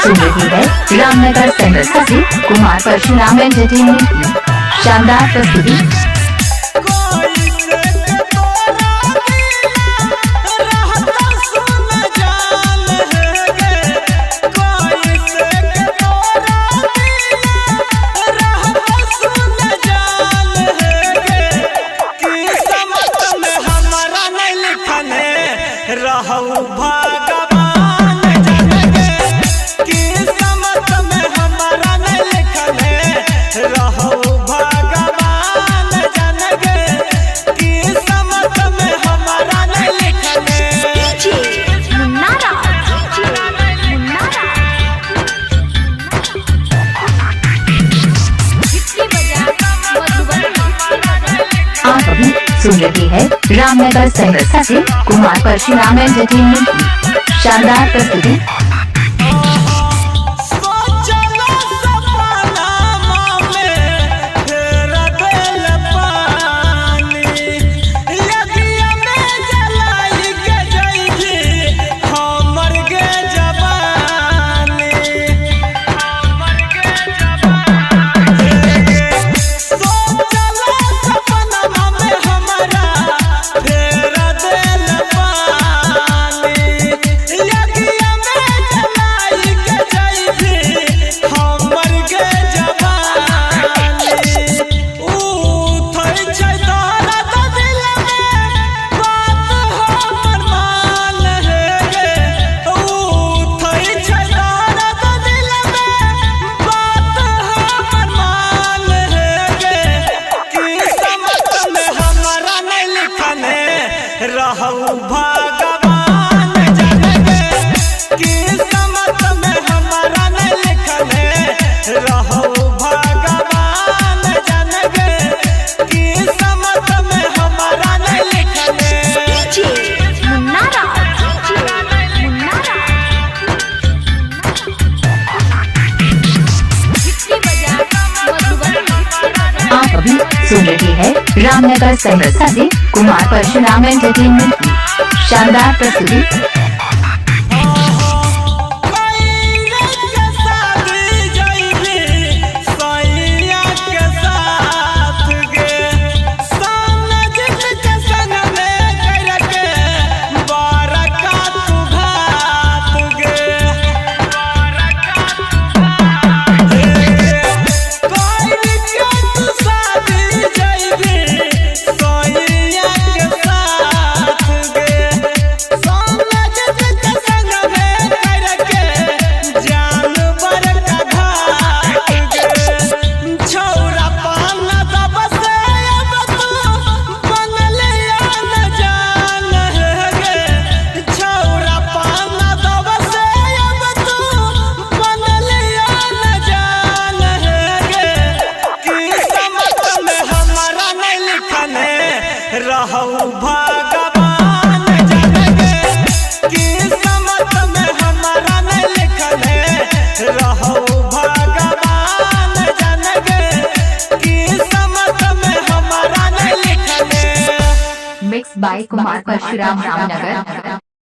सुन रही है रामनगर सेंटर से कुमार परशुराम एंटरटेनमेंट की शानदार प्रस्तुति। रहू भगवान जनगे किस्मत में हमारा नहीं लिखले रहू भगवान जनगे किस्मत में हमारा नहीं लिखले। आप अभी सुन रही है रामनगर सेंटर से कुमार परशुराम एंटरटेनमेंट की शानदार प्रस्तुति। रहू भगवान जनगे किस्मत में हमारा नहीं लिखले रहू भगवान जनगे किस्मत में हमारा नहीं लिखले। आप अभी सुन रही है रामनगर सेंटर से कुमार परशुराम एंटरटेनमेंट की शानदार प्रस्तुति। रहू भगवान जनगे किस्मत में हमारा नहीं लिखले रहू भगवान जनगे किस्मत में हमारा नहीं लिखले। Mix by Kumar Parshuram Ramnagar.